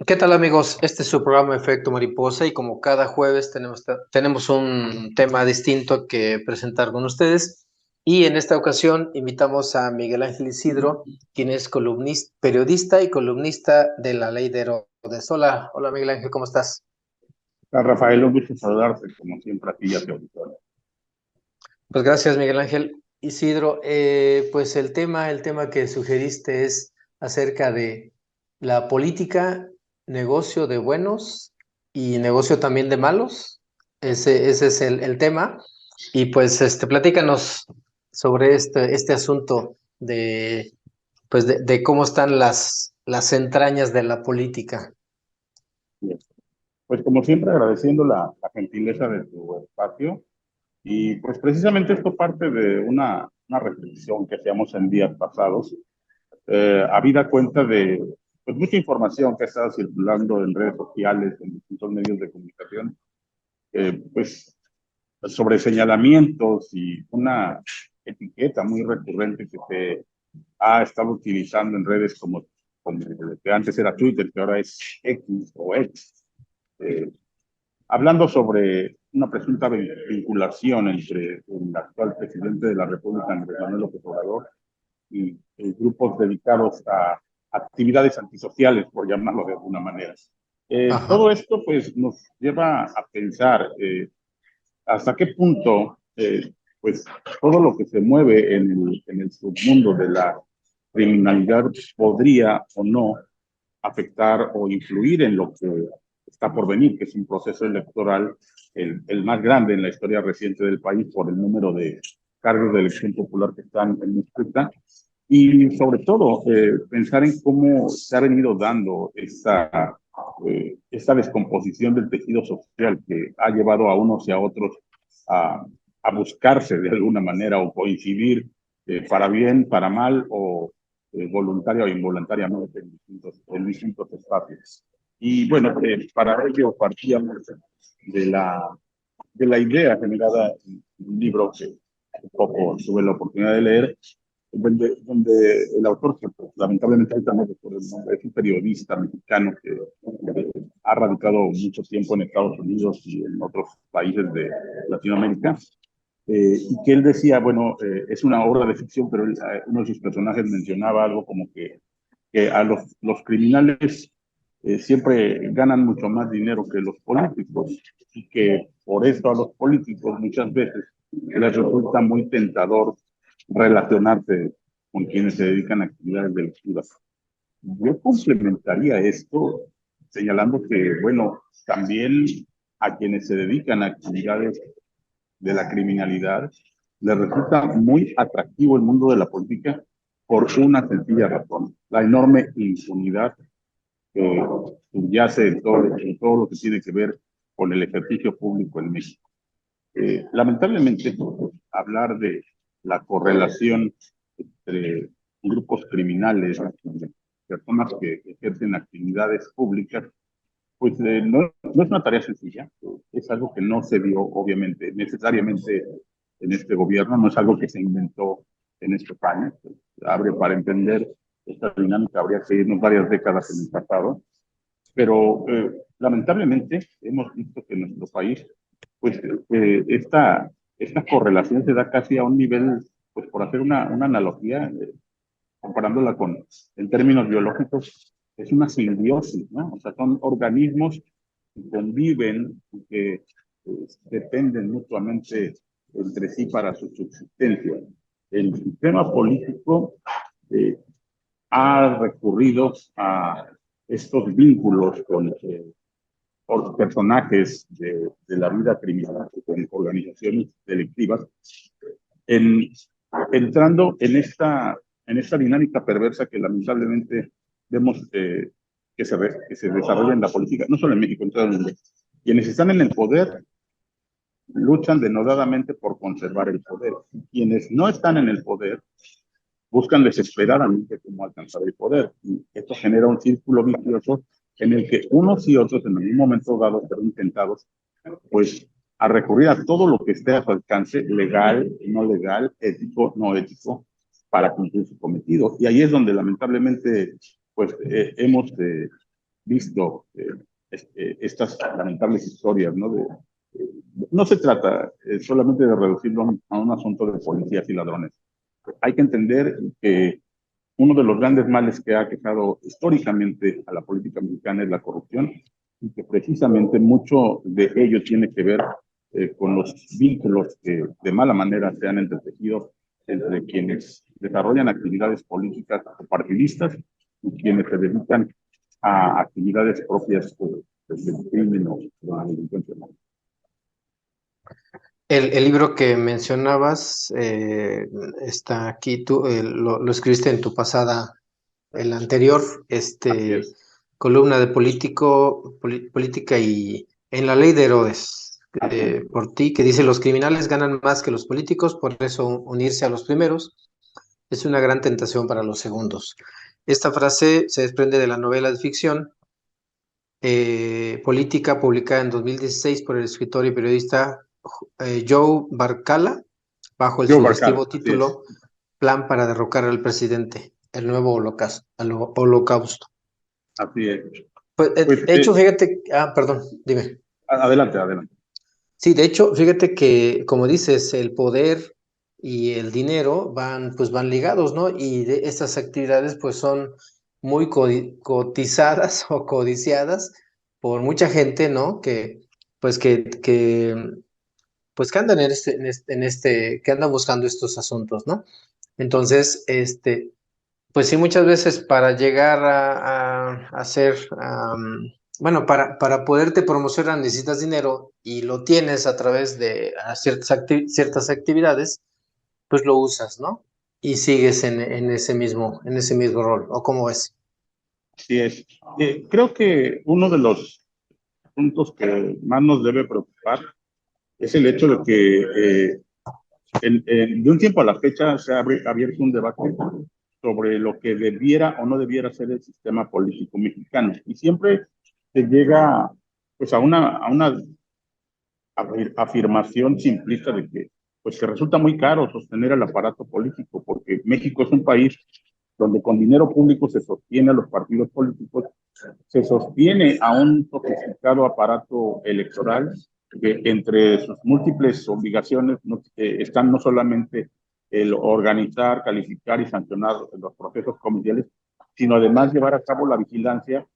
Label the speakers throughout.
Speaker 1: ¿Qué tal amigos? Este es su programa Efecto Mariposa y como cada jueves tenemos un tema distinto que presentar con ustedes y en esta ocasión invitamos a Miguel Ángel Isidro, quien es columnista, periodista y columnista de La Ley de Herodes. Hola Miguel Ángel, ¿cómo estás?
Speaker 2: Rafael, un gusto saludarte, como siempre, a ti y a tu auditorio.
Speaker 1: Pues gracias Miguel Ángel. Isidro, pues el tema que sugeriste es acerca de la política, negocio de buenos y negocio también de malos. Ese es el tema. Y pues platícanos sobre este asunto de cómo están las entrañas de la política.
Speaker 2: Bien. Pues como siempre, agradeciendo la gentileza de tu espacio. Y pues precisamente esto parte de una reflexión que hacíamos en días pasados, habida cuenta de pues, mucha información que ha estado circulando en redes sociales, en distintos medios de comunicación, pues sobre señalamientos y una etiqueta muy recurrente que se ha estado utilizando en redes como que antes era Twitter, que ahora es X o X, eh, hablando sobre una presunta vinculación entre el actual presidente de la República, Andrés Manuel López Obrador, y grupos dedicados a actividades antisociales, por llamarlo de alguna manera. Todo
Speaker 1: Ajá.
Speaker 2: esto pues nos lleva a pensar hasta qué punto pues todo lo que se mueve en el submundo de la criminalidad podría o no afectar o influir en lo que está por venir, que es un proceso electoral el más grande en la historia reciente del país por el número de cargos de elección popular que están en disputa. Y sobre todo, pensar en cómo se ha venido dando esta descomposición del tejido social que ha llevado a unos y a otros a, a buscarse de alguna manera o coincidir para bien, para mal o voluntaria o involuntariamente en distintos espacios. Y bueno, para ello partíamos de de la idea generada en un libro que un poco tuve la oportunidad de leer, donde el autor, que pues, lamentablemente ahorita no recuerdo el nombre, es un periodista mexicano que ha radicado mucho tiempo en Estados Unidos y en otros países de Latinoamérica, y que él decía, bueno, es una obra de ficción, pero uno de sus personajes mencionaba algo como que a los criminales siempre ganan mucho más dinero que los políticos y que por eso a los políticos muchas veces les resulta muy tentador relacionarse con quienes se dedican a actividades delictivas. Yo complementaría esto señalando que, bueno, también a quienes se dedican a actividades de la criminalidad, le resulta muy atractivo el mundo de la política por una sencilla razón, la enorme impunidad que subyace en todo lo que tiene que ver con el ejercicio público en México. Lamentablemente, hablar de la correlación entre grupos criminales, personas que ejercen actividades públicas, pues no es una tarea sencilla, es algo que no se dio, obviamente, necesariamente en este gobierno, no es algo que se inventó en estos años. Abre para entender esta dinámica, habría que irnos varias décadas en el pasado, pero lamentablemente hemos visto que en nuestro país, pues esta correlación se da casi a un nivel, pues por hacer una analogía, comparándola en términos biológicos, es una simbiosis, ¿no? O sea, son organismos que conviven, que dependen mutuamente entre sí para su subsistencia. El sistema político eh, ha recurrido a estos vínculos con personajes de la vida criminal, con organizaciones delictivas, en, entrando en esta dinámica perversa que lamentablemente vemos que se desarrolla en la política, no solo en México, en todo el mundo. Quienes están en el poder luchan denodadamente por conservar el poder. Quienes no están en el poder buscan desesperadamente cómo alcanzar el poder. Y esto genera un círculo vicioso en el que unos y otros en algún momento dado serán intentados, pues, a recurrir a todo lo que esté a su alcance, legal, no legal, ético, no ético, para cumplir su cometido. Y ahí es donde lamentablemente, pues, hemos visto estas lamentables historias, ¿no? No se trata solamente de reducirlo a un asunto de policías y ladrones. Hay que entender que uno de los grandes males que ha aquejado históricamente a la política mexicana es la corrupción, y que precisamente mucho de ello tiene que ver con los vínculos que de mala manera se han entretejido entre quienes desarrollan actividades políticas o partidistas y quienes se dedican a actividades propias del crimen o de la delincuencia.
Speaker 1: El libro que mencionabas está aquí, tú lo escribiste en tu pasada, el anterior,
Speaker 2: Así es.
Speaker 1: columna de política y en la ley de Herodes,
Speaker 2: Así es.
Speaker 1: por ti, que dice: los criminales ganan más que los políticos, por eso unirse a los primeros es una gran tentación para los segundos. Esta frase se desprende de la novela de ficción Política, publicada en 2016 por el escritor y periodista Joe Barcala, bajo el
Speaker 2: Joe Barcal,
Speaker 1: sugestivo
Speaker 2: así es.
Speaker 1: título Plan para derrocar al presidente, el nuevo holocausto.
Speaker 2: Así es.
Speaker 1: Pues,
Speaker 2: Pues
Speaker 1: de hecho, fíjate, perdón, dime.
Speaker 2: adelante, adelante.
Speaker 1: Sí, de hecho, fíjate que, como dices, el poder y el dinero pues van ligados, ¿no? Y estas actividades, pues, son muy cotizadas o codiciadas por mucha gente, ¿no? Pues, pues, que andan que andan buscando estos asuntos, ¿no? Entonces, pues sí, muchas veces para llegar a ser, bueno, para poderte promocionar necesitas dinero y lo tienes a través de ciertas actividades, pues lo usas, ¿no? Y sigues en ese mismo rol, ¿o cómo es?
Speaker 2: Así es. Creo que uno de los puntos que más nos debe preocupar es el hecho de que de un tiempo a la fecha se ha abierto un debate sobre lo que debiera o no debiera ser el sistema político mexicano. Y siempre se llega pues a una afirmación simplista de que pues que resulta muy caro sostener el aparato político, porque México es un país donde con dinero público se sostiene a los partidos políticos, se sostiene a un sofisticado aparato electoral que entre sus múltiples obligaciones están no solamente el organizar, calificar y sancionar los procesos comiciales, sino además llevar a cabo la vigilancia,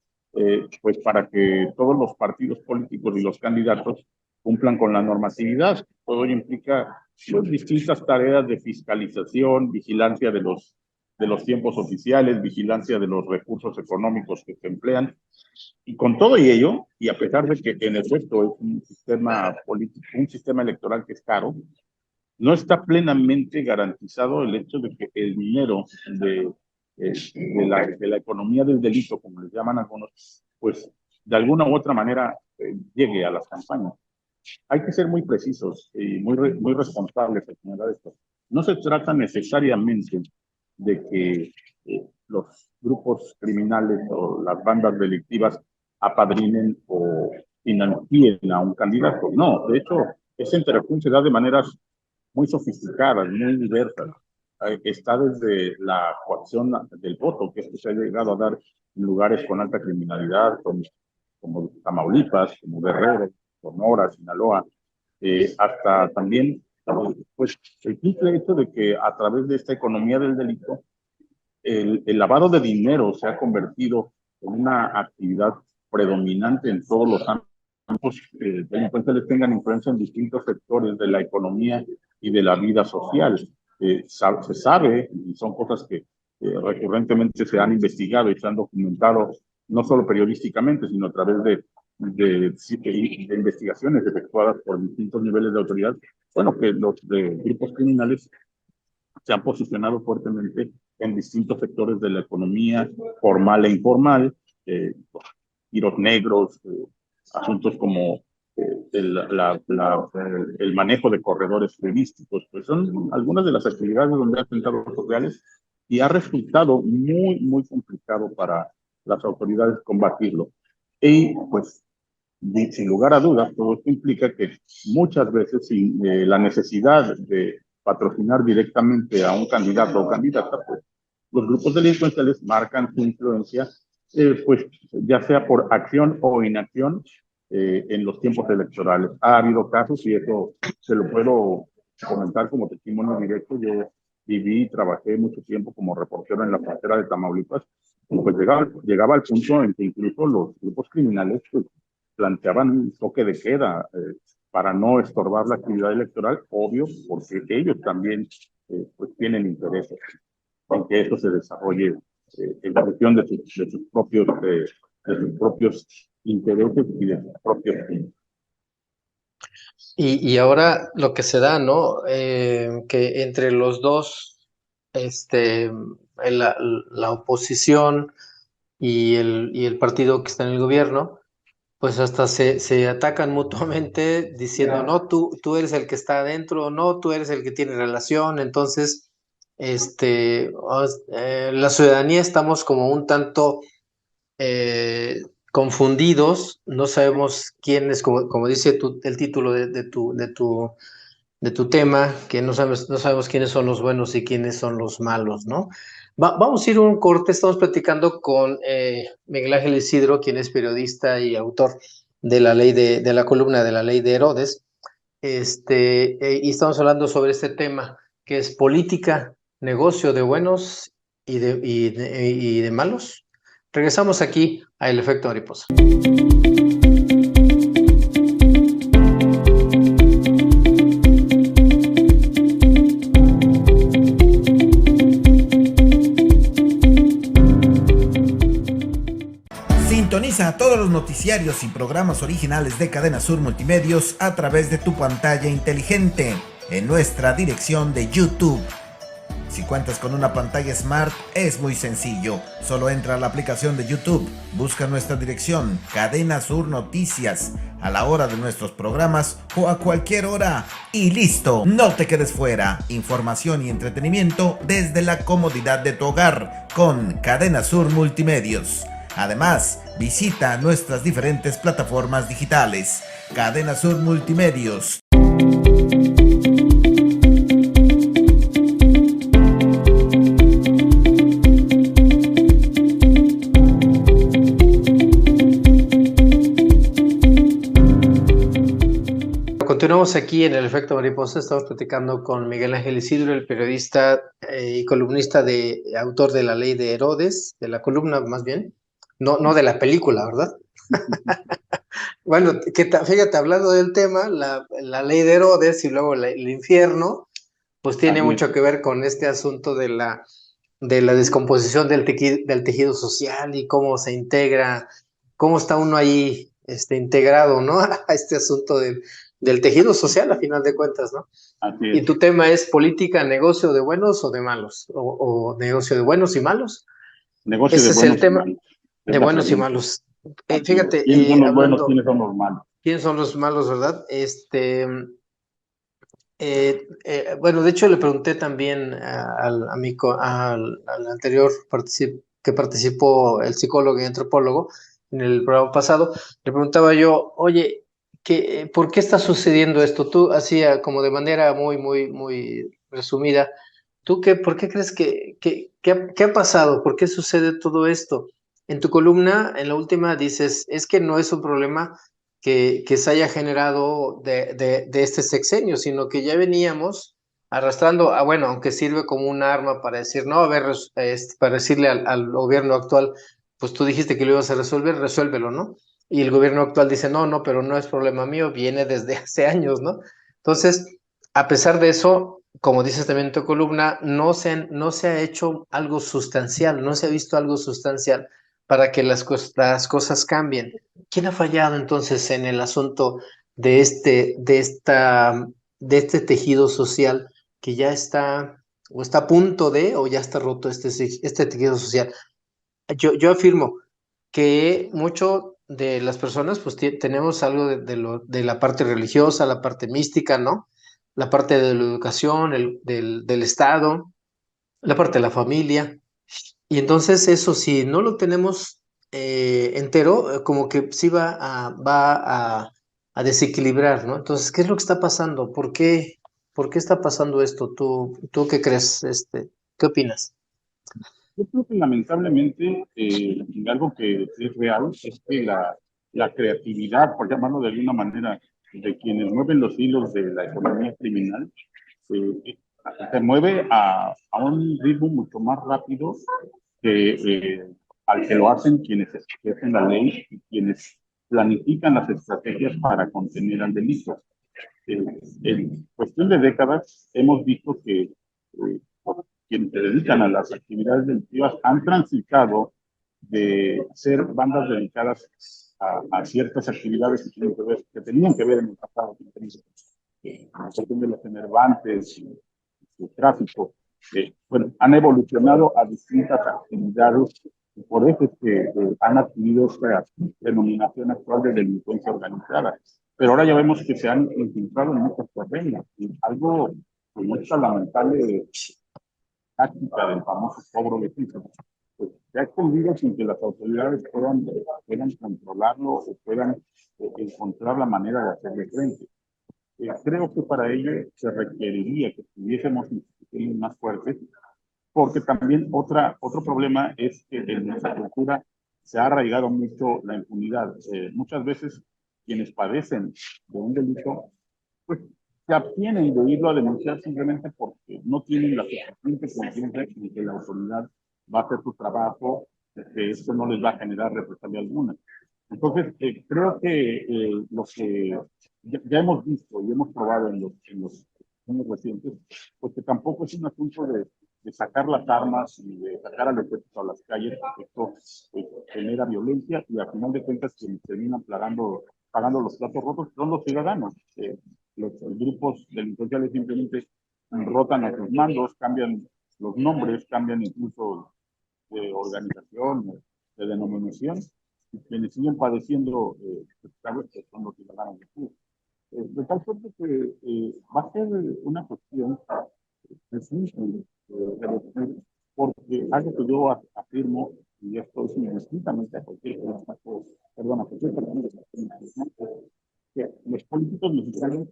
Speaker 2: pues para que todos los partidos políticos y los candidatos cumplan con la normatividad. Todo ello implica pues, distintas tareas de fiscalización, vigilancia de los tiempos oficiales, vigilancia de los recursos económicos que se emplean. Y con todo y ello, y a pesar de que en efecto es un sistema político, un sistema electoral que es caro, no está plenamente garantizado el hecho de que el dinero de la economía del delito, como les llaman algunos, pues de alguna u otra manera llegue a las campañas. Hay que ser muy precisos y muy responsables al señalar esto. No se trata necesariamente de que los grupos criminales o las bandas delictivas apadrinen o financien a un candidato. No, de hecho, esa interacción se da de maneras muy sofisticadas, muy diversas. Está desde la coacción del voto, que se ha llegado a dar en lugares con alta criminalidad, como Tamaulipas, como Guerrero, Sonora, Sinaloa, hasta también pues, el simple hecho de que a través de esta economía del delito, el lavado de dinero se ha convertido en una actividad predominante en todos los ámbitos. Delincuentes tengan influencia en distintos sectores de la economía y de la vida social. Se sabe, y son cosas que recurrentemente se han investigado y se han documentado, no solo periodísticamente, sino a través de investigaciones efectuadas por distintos niveles de autoridad, bueno, que los grupos criminales se han posicionado fuertemente en distintos sectores de la economía, formal e informal, tiros negros, asuntos como el manejo de corredores turísticos, pues son algunas de las actividades donde ha atentado sociales y ha resultado muy, muy complicado para las autoridades combatirlo. Y pues, sin lugar a dudas, todo esto implica que muchas veces sin la necesidad de patrocinar directamente a un candidato o candidata, pues los grupos delincuenciales marcan su influencia pues ya sea por acción o inacción en los tiempos electorales. Ha habido casos, y eso se lo puedo comentar como testimonio directo. Yo viví y trabajé mucho tiempo como reportero en la frontera de Tamaulipas, y pues llegaba al punto en que incluso los grupos criminales pues, planteaban un toque de queda para no estorbar la actividad electoral, obvio, porque ellos también pues tienen intereses en que esto se desarrolle en función de sus propios intereses y de sus propios fines.
Speaker 1: Y ahora lo que se da, ¿no? Que entre los dos, la oposición y el partido que está en el gobierno, pues hasta se atacan mutuamente diciendo, no, tú eres el que está adentro, no, tú eres el que tiene relación. Entonces, la ciudadanía estamos como un tanto confundidos, no sabemos quién es, como dice el título de tu tema, que no sabemos quiénes son los buenos y quiénes son los malos, ¿no? Vamos a ir a un corte. Estamos platicando con Miguel Ángel Isidro, quien es periodista y autor de de la columna de la Ley de Herodes, y estamos hablando sobre este tema, que es política, negocio de buenos y de malos. Regresamos aquí a El Efecto Mariposa.
Speaker 3: Sintoniza todos los noticiarios y programas originales de Cadena Sur Multimedios a través de tu pantalla inteligente en nuestra dirección de YouTube. Si cuentas con una pantalla Smart, es muy sencillo. Solo entra a la aplicación de YouTube, busca nuestra dirección, Cadena Sur Noticias, a la hora de nuestros programas o a cualquier hora. Y listo, no te quedes fuera. Información y entretenimiento desde la comodidad de tu hogar con Cadena Sur Multimedios. Además, visita nuestras diferentes plataformas digitales. Cadena Sur Multimedios.
Speaker 1: Continuamos aquí en El Efecto Mariposa. Estamos platicando con Miguel Ángel Isidro, el periodista y columnista autor de la Ley de Herodes, de la columna más bien, no de la película, ¿verdad? Bueno, fíjate, hablando del tema, la Ley de Herodes y luego el infierno, pues tiene mucho que ver con este asunto de la descomposición del tejido social y cómo se integra, cómo está uno ahí integrado, ¿no? A este asunto del tejido social, a final de cuentas, ¿no?
Speaker 2: Así
Speaker 1: Y
Speaker 2: es.
Speaker 1: tu tema es política, negocio de buenos o de malos, o negocio de buenos y malos.
Speaker 2: Negocio
Speaker 1: Ese
Speaker 2: de
Speaker 1: es el
Speaker 2: buenos y
Speaker 1: tema
Speaker 2: malos. Es
Speaker 1: de
Speaker 2: la
Speaker 1: buenos y
Speaker 2: pregunta.
Speaker 1: malos.
Speaker 2: ¿Quiénes son los buenos?
Speaker 1: Hablando,
Speaker 2: ¿Quiénes son los malos?
Speaker 1: ¿quiénes son los malos, verdad? Bueno, de hecho le pregunté también al anterior que participó, el psicólogo y antropólogo, en el programa pasado. Le preguntaba yo, oye, ¿por qué está sucediendo esto? Tú hacía como de manera muy resumida, ¿por qué crees qué ha pasado? ¿Por qué sucede todo esto? En tu columna, en la última, dices, es que no es un problema que se haya generado de este sexenio, sino que ya veníamos arrastrando, bueno, aunque sirve como un arma para decir, no, a ver, para decirle al gobierno actual, pues tú dijiste que lo ibas a resolver, resuélvelo, ¿no? Y el gobierno actual dice, no, pero no es problema mío, viene desde hace años, ¿no? Entonces, a pesar de eso, como dices también en tu columna, no se ha hecho algo sustancial, no se ha visto algo sustancial para que las cosas cambien. ¿Quién ha fallado entonces en el asunto de este tejido social que ya está o está a punto o ya está roto este tejido social? Yo afirmo que mucho de las personas pues tenemos algo de la parte religiosa, la parte mística, ¿no? La parte de la educación, del Estado, la parte de la familia. Y entonces eso, si no lo tenemos entero, como que sí a desequilibrar, ¿no? Entonces, ¿qué es lo que está pasando? ¿Por qué está pasando esto? ¿Tú qué crees? ¿Qué opinas?
Speaker 2: Yo creo que lamentablemente algo que es real es que la creatividad, por llamarlo de alguna manera, de quienes mueven los hilos de la economía criminal, eh, se mueve a un ritmo mucho más rápido que al que lo hacen quienes ejercen la ley y quienes planifican las estrategias para contener al delito. En cuestión de décadas hemos visto que quienes se dedican a las actividades delictivas han transitado de ser bandas dedicadas a ciertas actividades que tenían que ver en el pasado, la cuestión de los enervantes, el tráfico, bueno, han evolucionado a distintas actividades y por eso es que han adquirido esta denominación actual de delincuencia organizada. Pero ahora ya vemos que se han infiltrado en muchas terrenos, y algo con mucha lamentable táctica del famoso cobro de piso, pues se ha extendido sin que las autoridades puedan controlarlo o puedan encontrar la manera de hacerle frente. Creo que para ello se requeriría que tuviésemos instituciones más fuertes, porque también otro problema es que en nuestra cultura se ha arraigado mucho la impunidad. Muchas veces quienes padecen de un delito, pues se abstienen de irlo a denunciar simplemente porque no tienen la suficiente confianza en que la autoridad va a hacer su trabajo, que esto no les va a generar represalia alguna. Entonces, creo que lo que ya hemos visto y hemos probado en los años recientes, pues que tampoco es un asunto de sacar las armas y de sacar al ejército a las calles, porque esto genera violencia y al final de cuentas quienes terminan pagando los platos rotos son los ciudadanos. Los grupos delincuenciales simplemente rotan a sus mandos, cambian los nombres, cambian incluso de organización, de denominación, y quienes siguen padeciendo son los ciudadanos de Cuba. De tal suerte que va a ser una cuestión difícil porque algo que yo afirmo, y esto es indistintamente a cualquier perdón, a cualquier partido, que los políticos mexicanos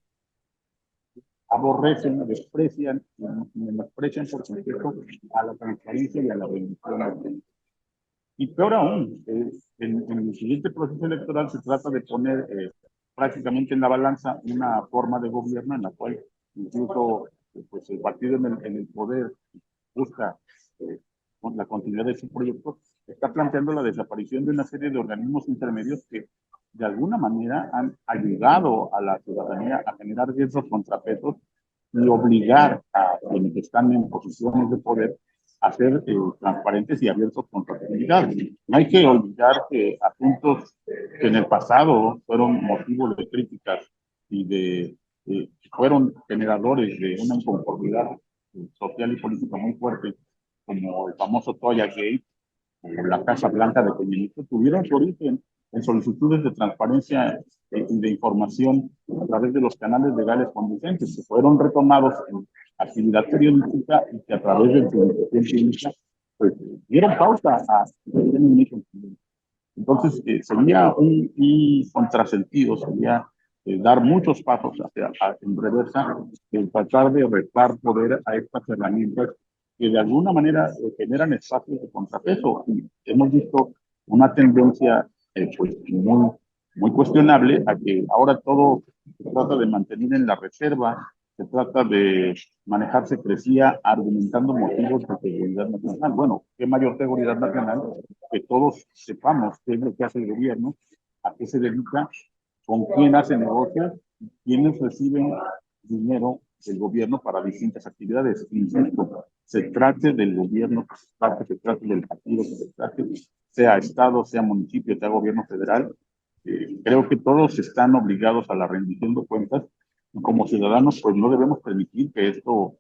Speaker 2: aborrecen, desprecian y menosprecian por completo a la transparencia y a la rendición. Y peor aún, en el siguiente proceso electoral se trata de poner prácticamente en la balanza una forma de gobierno en la cual incluso pues, el partido en el poder busca con la continuidad de su proyecto, está planteando la desaparición de una serie de organismos intermedios que de alguna manera han ayudado a la ciudadanía a generar esos contrapesos y obligar a quienes están en posiciones de poder a ser transparentes y abiertos con trazabilidad. No hay que olvidar que asuntos que en el pasado fueron motivos de críticas y fueron generadores de una inconformidad social y política muy fuerte, como el famoso Toya Gate o la Casa Blanca de Peña Nieto, tuvieron su origen en solicitudes de transparencia y de información a través de los canales legales conducentes, que fueron retomados en actividad periodística y que a través de publicación pública pues, dieron pausa a entonces, sería un contrasentido, sería dar muchos pasos en reversa, tratar de restar poder a estas herramientas que de alguna manera generan espacios de contrapeso. Y hemos visto una tendencia pues, muy cuestionable a que ahora todo se trata de mantener en la reserva, se trata de manejar secrecía argumentando motivos de seguridad nacional. Bueno, ¿qué mayor seguridad nacional? Que todos sepamos qué es lo que hace el gobierno, a qué se dedica, con quién hace negocios, quiénes reciben dinero del gobierno para distintas actividades. Insisto, se trate del gobierno, se trate del partido, se trate, sea Estado, sea municipio, sea gobierno federal. Creo que todos están obligados a la rendición de cuentas y como ciudadanos pues no debemos permitir que esto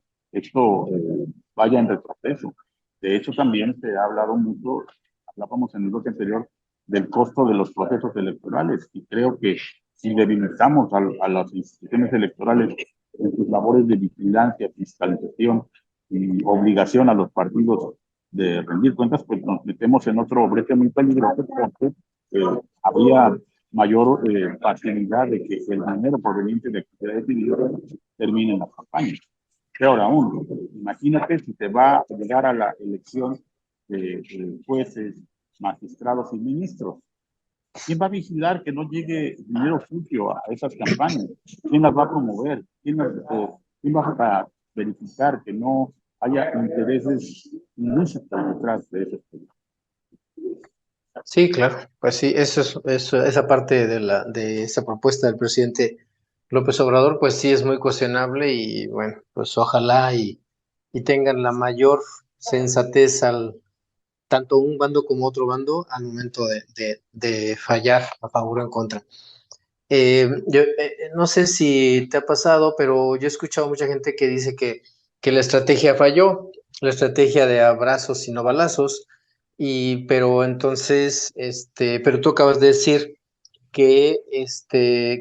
Speaker 2: vaya en retroceso. De hecho también se ha hablado mucho, hablábamos en el bloque anterior, del costo de los procesos electorales y creo que si debilitamos a las instituciones electorales en sus labores de vigilancia, fiscalización y obligación a los partidos de rendir cuentas, pues nos metemos en otro brete muy peligroso porque habría mayor facilidad de que el dinero proveniente de actividades individuales termine en la campaña. Peor aún, imagínate si te va a llegar a la elección jueces, magistrados y ministros. ¿Quién va a vigilar que no llegue dinero sucio a esas campañas? ¿Quién las va a promover? ¿Quién va a verificar que no haya intereses ilícitos detrás de esos proyectos?
Speaker 1: Sí, claro, pues sí, esa parte de esa propuesta del presidente López Obrador, pues sí es muy cuestionable y bueno, pues ojalá y tengan la mayor sensatez tanto un bando como otro bando al momento de fallar a favor o en contra. No sé si te ha pasado, pero yo he escuchado mucha gente que dice que la estrategia falló, la estrategia de abrazos y no balazos, pero entonces, pero tú acabas de decir que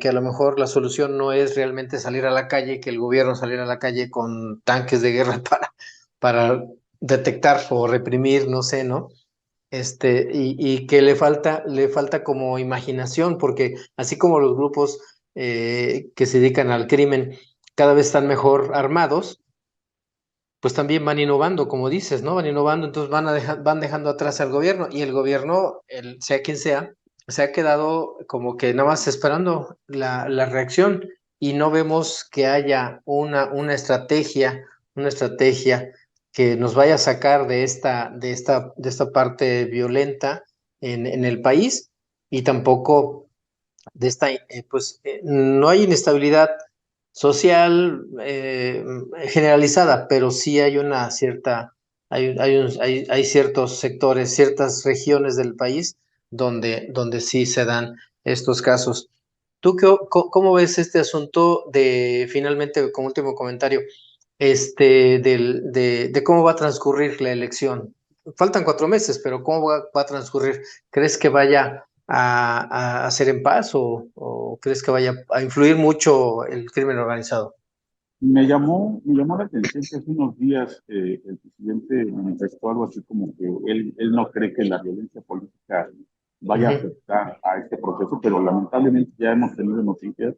Speaker 1: a lo mejor la solución no es realmente salir a la calle, que el gobierno saliera a la calle con tanques de guerra para detectar o reprimir, no sé, ¿no? Y que le falta como imaginación, porque así como los grupos que se dedican al crimen cada vez están mejor armados, pues también van innovando, como dices, ¿no? Van innovando, entonces van dejando atrás al gobierno y el gobierno, sea quien sea, se ha quedado como que nada más esperando la reacción y no vemos que haya una estrategia que nos vaya a sacar de esta parte violenta en el país y tampoco no hay inestabilidad social generalizada, pero sí hay una cierta, hay ciertos sectores, ciertas regiones del país donde sí se dan estos casos. ¿Tú cómo ves este asunto finalmente, como último comentario, de cómo va a transcurrir la elección? Faltan 4 meses, pero ¿cómo va a transcurrir? ¿Crees que vaya a hacer en paz o crees que vaya a influir mucho el crimen organizado?
Speaker 2: Me llamó la atención que hace unos días el presidente manifestó algo así como que él no cree que la violencia política vaya a
Speaker 1: Ujú,
Speaker 2: afectar a este proceso, pero lamentablemente ya hemos tenido noticias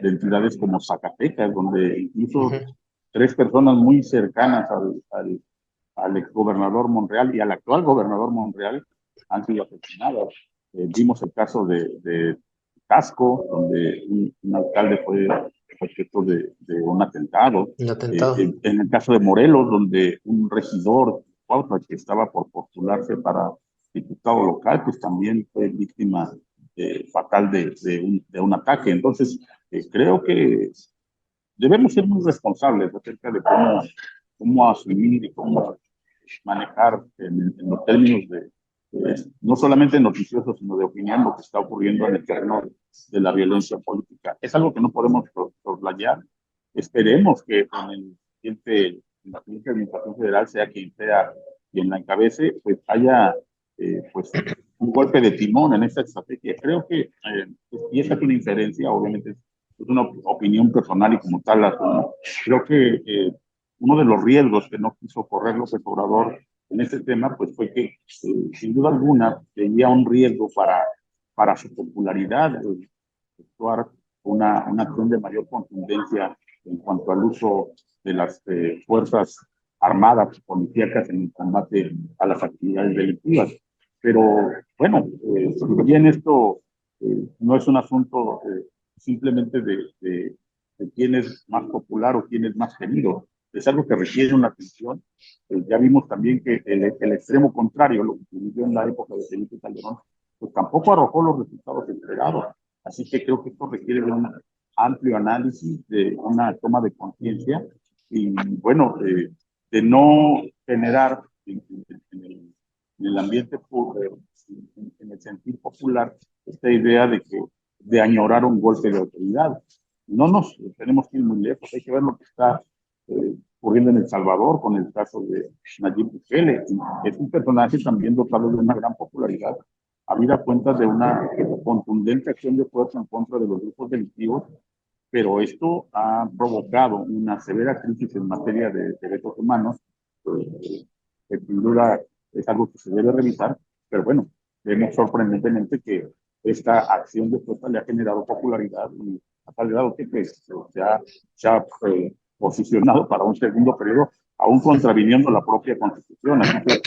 Speaker 2: de entidades como Zacatecas, donde incluso
Speaker 1: ujú,
Speaker 2: 3 personas muy cercanas al exgobernador Monreal y al actual gobernador Monreal han sido asesinadas. Vimos el caso de Tasco, donde un alcalde fue objeto de un atentado.
Speaker 1: un atentado.
Speaker 2: En el caso de Morelos, donde un regidor, Cuautla, que estaba por postularse para diputado local, pues también fue víctima fatal de un ataque. Entonces, creo que debemos ser muy responsables acerca de cómo asumir y cómo manejar en los términos no solamente noticiosos, sino de opinión, lo que está ocurriendo en el terreno de la violencia política. Es algo que no podemos soslayar. Esperemos que en la siguiente administración federal, sea quien la encabece, pues haya pues un golpe de timón en esta estrategia. Creo que, y esa es una inferencia, obviamente es una opinión personal y como tal, creo que uno de los riesgos que no quiso correr López Obrador en este tema, pues fue que, sin duda alguna, tenía un riesgo para su popularidad, actuar una acción de mayor contundencia en cuanto al uso de las fuerzas armadas, policíacas en el combate a las actividades delictivas. Pero bueno, si bien esto no es un asunto simplemente de quién es más popular o quién es más querido, es algo que requiere una atención. Ya vimos también que el extremo contrario, lo que se vivió en la época de Felipe Calderón, pues tampoco arrojó los resultados esperados. Así que creo que esto requiere de un amplio análisis, de una toma de conciencia y, bueno, de no generar en el ambiente, en el sentir popular, esta idea de añorar un golpe de autoridad. No nos tenemos que ir muy lejos, hay que ver lo que está ocurriendo en El Salvador con el caso de Nayib Bukele. Es un personaje también dotado de una gran popularidad, habida cuenta de una contundente acción de fuerza en contra de los grupos delictivos, pero esto ha provocado una severa crisis en materia de derechos humanos, que sin duda es algo que se debe revisar, pero bueno, vemos sorprendentemente que esta acción de fuerza le ha generado popularidad y ha tal grado que pues, se ha posicionado para un segundo periodo, aún contraviniendo la propia Constitución. Así que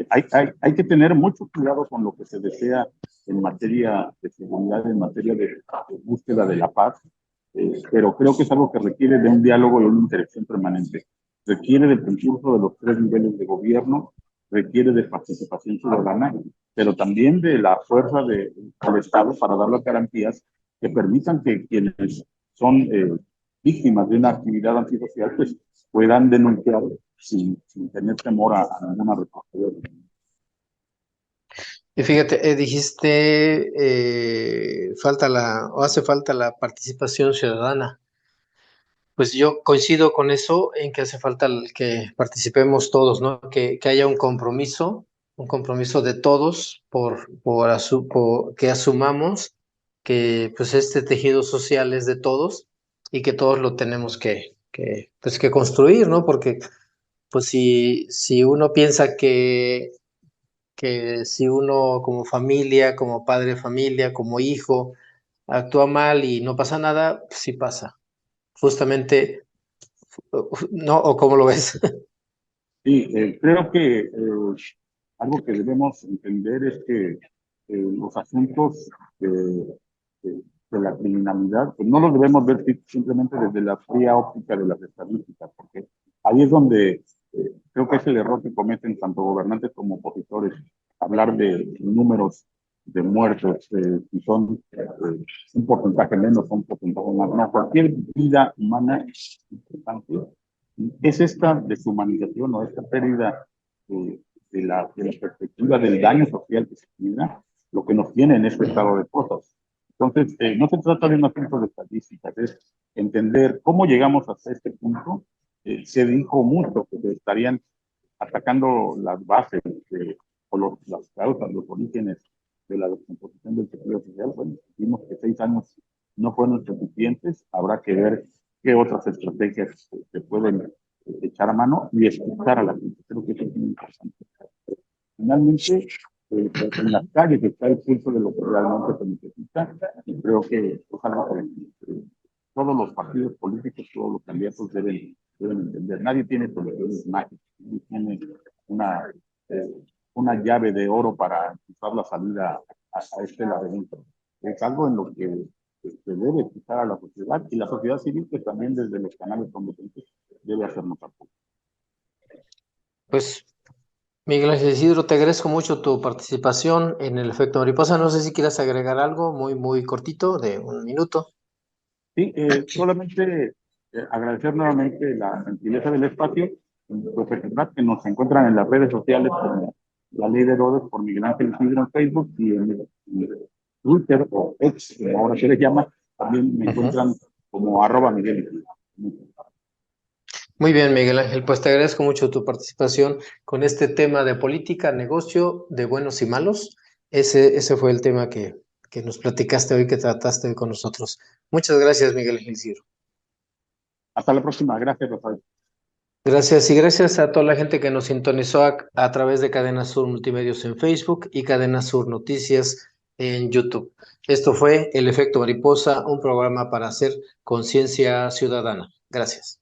Speaker 2: Hay que tener mucho cuidado con lo que se desea en materia de seguridad, en materia de búsqueda de la paz, pero creo que es algo que requiere de un diálogo y una interacción permanente. Requiere del concurso de los tres niveles de gobierno, requiere de participación ciudadana, pero también de la fuerza del Estado para dar las garantías que permitan que quienes son víctimas de una actividad antisocial pues puedan denunciar sin tener temor a ninguna responsabilidad.
Speaker 1: Y fíjate, dijiste, hace falta la participación ciudadana. Pues yo coincido con eso en que hace falta que participemos todos, ¿no? Que haya un compromiso de todos que asumamos que pues este tejido social es de todos y que todos lo tenemos pues, que construir, ¿no? Porque pues si uno piensa que si uno como familia, como padre de familia, como hijo, actúa mal y no pasa nada, pues sí pasa. Justamente, ¿no? ¿O cómo lo ves?
Speaker 2: Sí, creo que algo que debemos entender es que los asuntos de la criminalidad, pues no los debemos ver simplemente desde la fría óptica de las estadísticas, porque ahí es donde creo que es el error que cometen tanto gobernantes como opositores, hablar de números de muertos, si son un porcentaje menos o un porcentaje más. No, cualquier vida humana es importante. Es esta deshumanización o esta pérdida de la perspectiva del daño social que se genera lo que nos tiene en este estado de cosas. Entonces, no se trata de un asunto de estadísticas, es entender cómo llegamos hasta este punto. Se dijo mucho que se estarían atacando las bases las causas, los orígenes de la descomposición del tejido social. Bueno, vimos que 6 años no fueron suficientes, habrá que ver qué otras estrategias se pueden echar a mano y escuchar a la gente. Creo que eso es muy importante. Finalmente, en las calles está el pulso de lo que realmente se necesita y creo que es algo que todos los partidos políticos, todos los candidatos deben entender. Nadie tiene soluciones mágicas, nadie tiene una, eh, una llave de oro para empezar la salida a este laberinto. Es algo en lo que se debe escuchar a la sociedad y la sociedad civil que también desde los canales competentes debe hacernos apoyo.
Speaker 1: Pues, Miguel Ángel Isidro, te agradezco mucho tu participación en el efecto mariposa. No sé si quieras agregar algo muy, muy cortito, de 1 minuto.
Speaker 2: Sí, solamente agradecer nuevamente la gentileza del espacio, pues recordar que nos encuentran en las redes sociales como La Ley de Herodes por Miguel Ángel Isidro en Facebook y en Twitter o X, como ahora se les llama, también me encuentran como @Miguel Isidro.
Speaker 1: Muy bien, Miguel Ángel, pues te agradezco mucho tu participación con este tema de política, negocio, de buenos y malos. Ese fue el tema que nos platicaste hoy, que trataste hoy con nosotros. Muchas gracias, Miguel Ángel Isidro.
Speaker 2: Hasta la próxima. Gracias, Rafael.
Speaker 1: Gracias y gracias a toda la gente que nos sintonizó a través de Cadena Sur Multimedios en Facebook y Cadena Sur Noticias en YouTube. Esto fue El Efecto Mariposa, un programa para hacer conciencia ciudadana. Gracias.